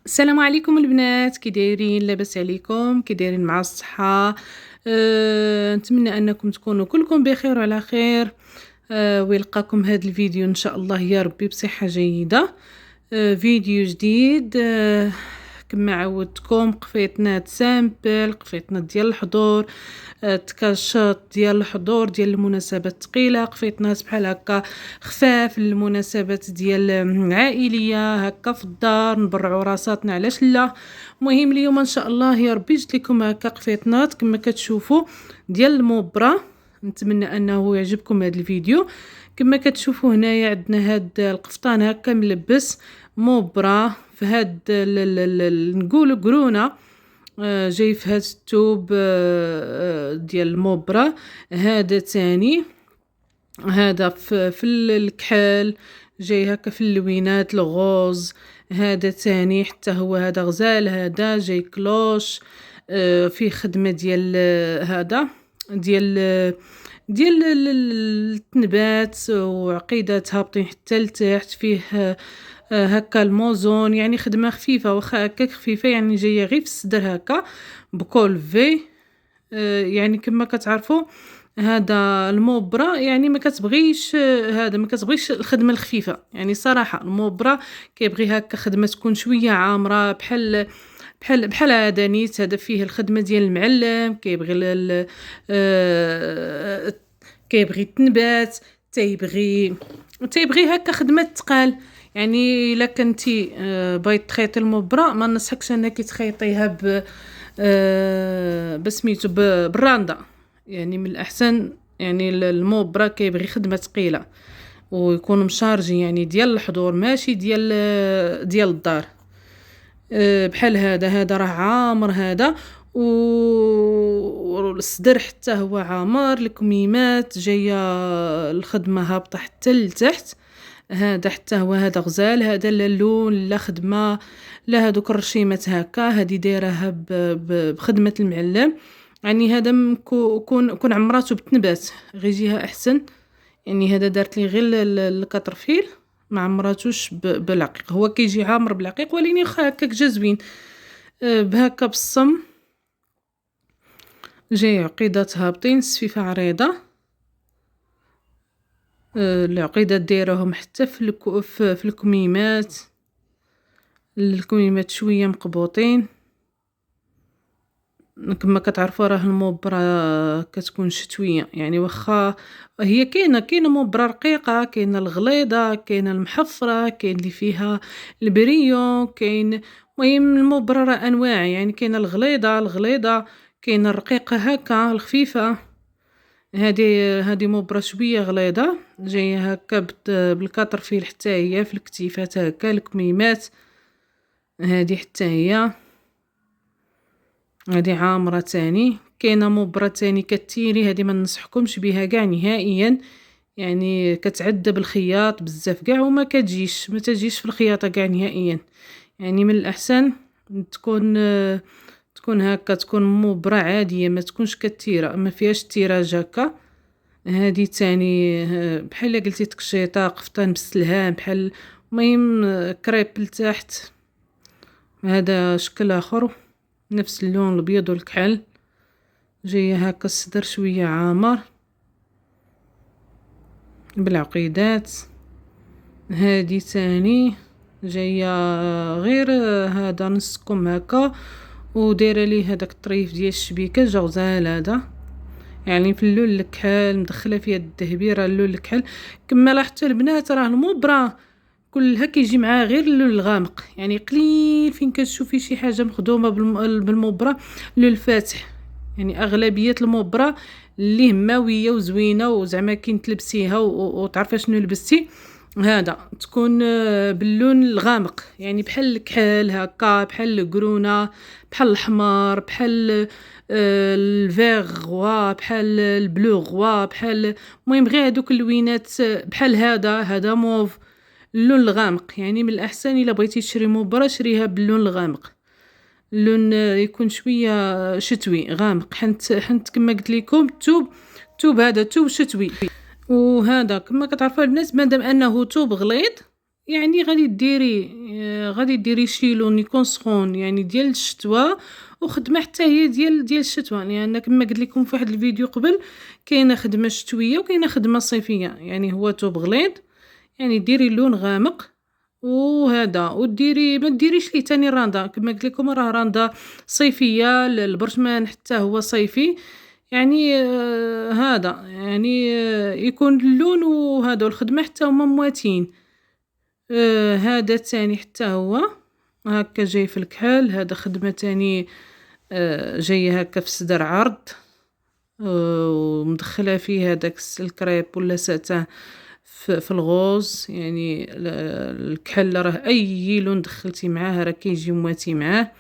السلام عليكم البنات، كي دايرين؟ لاباس عليكم؟ كي دايرين مع الصحة؟ نتمنى انكم تكونوا كلكم بخير وعلى خير. ويلقاكم هذا الفيديو ان شاء الله يا ربي بصحة جيدة. فيديو جديد. كما عودتكم قفيتنا سامبل، قفيتنا ديال الحضور، تكاشط ديال الحضور ديال المناسبات الثقيله، قفيتنا بحال هكا خفاف المناسبات ديال عائليه هكا في الدار نبرعوا راساتنا، علاش لا. المهم اليوم ان شاء الله يا ربي جبت لكم هكا قفيتنات كما كتشوفوا ديال المبره. نتمنى انه يعجبكم هذا الفيديو. كما كتشوفوا هنايا عندنا هاد القفطان هكا ملبس مبره في هاد نقولوا قرونه. جاي في هاد الثوب ديال المبره. هذا تاني، هذا في الكحل، جاي هكا في اللوينات الغوز. هذا تاني حتى هو هذا غزال، هذا جاي كلوش. فيه خدمه ديال هذا ديال التنبات وعقيدات هابطين حتى لتحت. فيه هكا الموزون، يعني خدمه خفيفه، واخا هكاك خفيفه، يعني جايه غير في الصدر هكا بكول في. يعني كما كتعرفوا هذا الموبرا يعني ما كتبغيش ما كتبغيش الخدمه الخفيفه. يعني صراحه الموبرا كيبغي هكا خدمه تكون شويه عامره، بحال هذا نيت. هذا فيه الخدمه ديال المعلم، كيبغي التنبات، تيبغي هكا خدمه تقال. يعني الا كنتي باغي تخيطي المبره، ما نصحكش انك تخيطيها بسميتو بالراندا. يعني من الاحسن، يعني المبره كيبغي خدمه ثقيله ويكون مشارجي، يعني ديال الحضور ماشي ديال الدار. بحال هذا راه عامر هذا، والصدر حتى هو عامر، الكميمات جايه الخدمه هابطه حتى لتحت. هذا حتى هو هذا غزال، هذا لا اللون لا خدمه لا هذوك الرشيمات هكا. هذه دايرها بخدمه المعلم. يعني هذا كون عمراتو بالتنبات غير يجيها احسن. يعني هذا دارت لي غير الكطرفيل، ما عمراتوش بالعقيق. هو كيجي عامر بالعقيق، ولكن هكاك جا زوين بهكا بالصم. جاي عقيدات هابطين، سفيفه عريضه. العقيدات دايرهم حتى في الكميمات. الكميمات شويه مقبوطين. كما كتعرفوا راه المبره كتكون شتويه، يعني واخا هي كاينه مبره رقيقه، كاينه الغليظه، كاينه المحفره، كاين اللي فيها البريون، كاين. المهم المبره راه انواع، يعني كاينه الغليظه، كاينه الرقيقه هكا الخفيفه. هذه مبره شويه غليظه، جايه هكا بالكطرفيل حتى هي في الكتيفات هكا الكميمات. هذه حتى هي، هذه عامره تاني. كاينه مبره تاني كتيري، هذه ما ننصحكمش بها كاع نهائيا. يعني كتعذب الخياط بزاف كاع، وما كتجيش ما تجيش في الخياطه كاع نهائيا. يعني من الاحسن تكون هكا، تكون مبره عاديه، ما تكونش كتيره، ما فيهاش تيراج هكا. هذه تاني بحال قلتي تكشيطه قفطان بالسلهام بحال. المهم كريب لتحت. هذا شكل اخر، نفس اللون الابيض والكحل، جايه هكا الصدر شويه عامر بالعقيدات. هذه تاني جايه غير هذا نصكم هكا، ودايره ليه هذاك الطريف ديال الشبيكه جغزال. هذا يعني في اللون الكحل، مدخله فيها الدهبيره اللون الكحل. كما لاحظتوا البنات راه المبره كلها كيجي معاه غير اللون الغامق. يعني قليل فين كتشوفي شي حاجه مخدومه بالمبره اللون الفاتح. يعني اغلبيه المبره اللي هماويه وزوينه وزعما كي تلبسيها وتعرفي شنو لبستي، هذا تكون باللون الغامق. يعني بحال الكحل هكا، بحال القرونه، بحال الحمار، بحال الفيغ غوا، بحال البلو غوا، بحال. المهم غير هذوك اللوينات بحال هذا موف، اللون الغامق. يعني من الاحسن الا بغيتي تشري مبره شريها باللون الغامق، اللون يكون شويه شتوي غامق. حنت كما قلت لكم توب هذا توب شتوي. وهذا كما كتعرفوا البنات، مادام انه توب غليظ يعني غادي ديري شيلون يكون سخون يعني ديال الشتوى، وخدمة حتى هي ديال الشتوى، لأن كما قلت لكم في واحد الفيديو قبل كاينه خدمة شتوية وكاينه خدمة صيفية. يعني هو توب غليظ، يعني ديري لون غامق وهذا، وديري ما ديريش ليه تاني راندا، كما قلت لكم راه راندا صيفيه، البرشمان حتى هو صيفي. يعني هذا يعني يكون اللون وهذا والخدمه حتى هما مواتين. هذا تاني حتى هو هكا جاي في الكحل. هذا خدمه تاني جايه هكا في صدر عرض، ومدخله فيه هذاك الكريب ولا ساتان في الغوز. يعني الكحل راه اي لون دخلتي معاه راه كيجي مواتي معاه،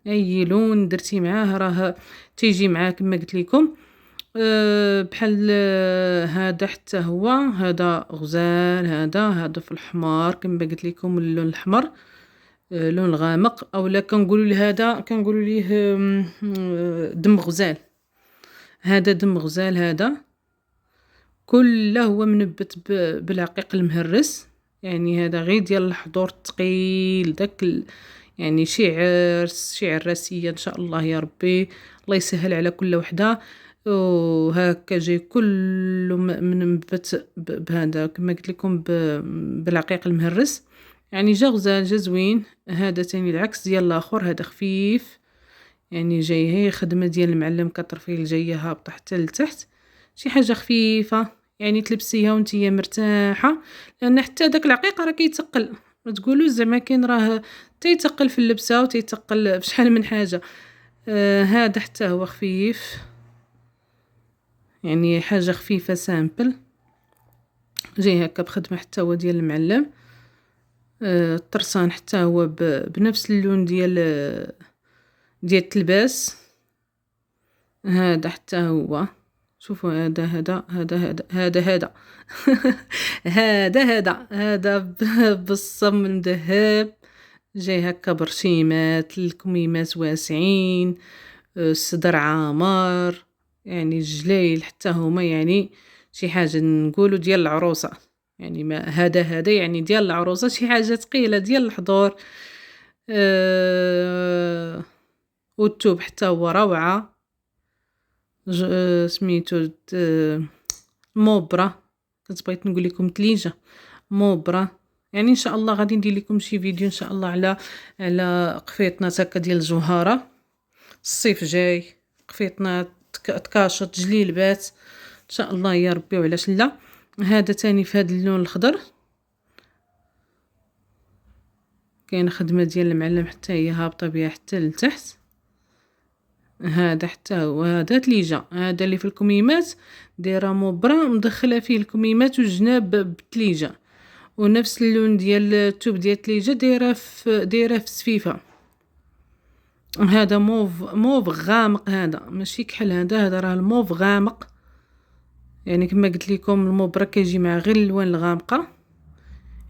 اي لون درتي معاه راه تيجي معاه كما قلت لكم. بحال هذا حتى هو هذا غزال، هذا في الحمار كما قلت لكم اللون الاحمر، لون الغامق، اولا كنقولوا له هذا كنقولوا ليه دم غزال. هذا دم غزال، هذا كله هو منبت بالعقيق المهرس. يعني هذا غير ديال الحضور الثقيل داك يعني شي عراسية ان شاء الله يا ربي، الله يسهل على كل وحده. وهكا جاي كله منبت بهذا كما قلت لكم بالعقيق المهرس. يعني جا غزال، جا زوين. هذا تاني العكس ديال الاخر، هذا خفيف، يعني جاي هي خدمه ديال المعلم كطرفيل جايه هابطه حتى لتحت، شي حاجه خفيفه يعني تلبسيها وانتي مرتاحه، لان حتى داك العقيق راه كيتقل، ما تقولوش زعما كاين راه تيتقل في اللبسه وتيتقل في شحال من حاجه. هذا حتى هو خفيف، يعني حاجه خفيفه سامبل، جاي هكا بخدمه حتى هو ديال المعلم. الطرسان حتى هو بنفس اللون ديال التلباس. هذا حتى هو شوفوا، هذا هذا بالصم المذهب، جاي هكا برشيمات، الكميمات واسعين، الصدر عامر، يعني الجلايل حتى هما يعني شي حاجه نقولوا ديال العروسه. يعني ما هذا يعني ديال العروسه، شي حاجه ثقيله ديال الحضور. والثوب حتى هو روعه، سميتو موبرا، كنت بغيت نقول لكم تليجه موبرا. يعني ان شاء الله غادي ندير لكم شي فيديو ان شاء الله على قفيطنات هكا ديال الجوهره. الصيف جاي، قفيطنات تكاشط جليلبات ان شاء الله يا ربي، وعلاش لا. هذا تاني في هذا اللون الخضر، كاين خدمه ديال المعلم حتى هي هابطه بها حتى لتحت. هذا حتى هو هذا تليجة، هذا اللي في الكميمات دايره موبرا مدخله فيه الكميمات والجناب بتليجة، ونفس اللون ديال الثوب ديال التليجة دايره في سفيفه. هذا موف غامق، هذا ماشي كحل، هذا راه الموف غامق. يعني كما قلت لكم الموبرا كيجي مع غير الالوان الغامقه،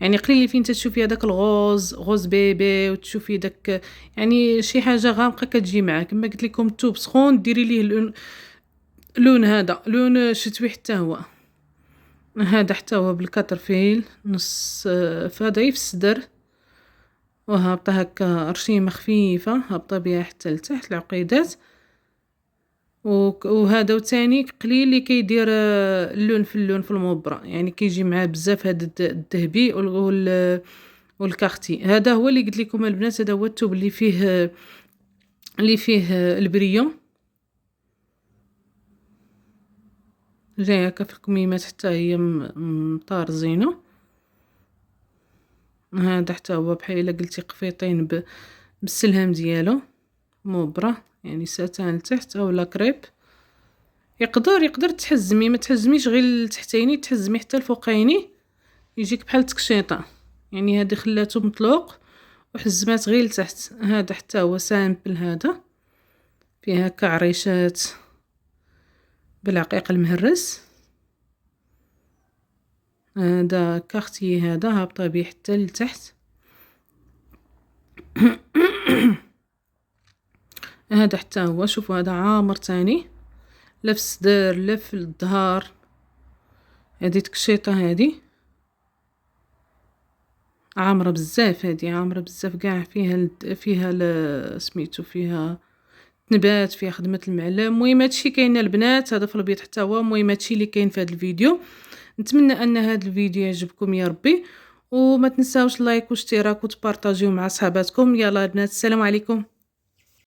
يعني قليل اللي فين تشوفي هذاك غوز بيبي وتشوفي داك يعني شي حاجه غامقه كتجي معاه. كما قلت لكم الثوب سخون ديري ليه لون هذا لون شتوي حتى هو. هذا حتى هو بالكاترفيل نص فهذا في الصدر، وهابطه هكا رشيمه خفيفه هابطه بها حتى لتحت العقيدات. وهذا وثاني قليل اللي كيدير اللون في المبرة، يعني كيجي معاه بزاف هذا الذهبي والكارتي. هذا هو اللي قلت لكم البنات، هذا هو الثوب اللي فيه البريون، جاي هكا في الكميمات حتى هي مطارزينو. هذا حتى هو بحال الا قلتي قفيطين بالسلهم ديالو، مبرة يعني ساتان لتحت اولا كريب. يقدر تحزمي، ما تحزميش غير التحتيني، تحزمي حتى الفوقيني يجيك بحال تكشيطه. يعني هذه خلاته مطلوق وحزمات غير لتحت. هذا حتى هو سامبل، هذا فيه هكا عريشات بالعقيق المهرس. هذا كارتي، هذا هابطه بيه حتى لتحت. هذا حتى هو شوفوا، هذا عامر تاني، لا في الصدر لا في الظهر. هذه تكشيطه، هذه عامرة بزاف هادي، عامرة بزاف قاع، فيها سميتو، فيها نبات، فيها خدمة المعلم. المهم هادشي كاين البنات، هذا في البيض حتى هو. المهم هادشي اللي كاين في هاد الفيديو. نتمنى ان هاد الفيديو يعجبكم يا ربي، وما تنساوش لايك واشتراك وتبارطاجيو مع صحاباتكم. يلا البنات، السلام عليكم.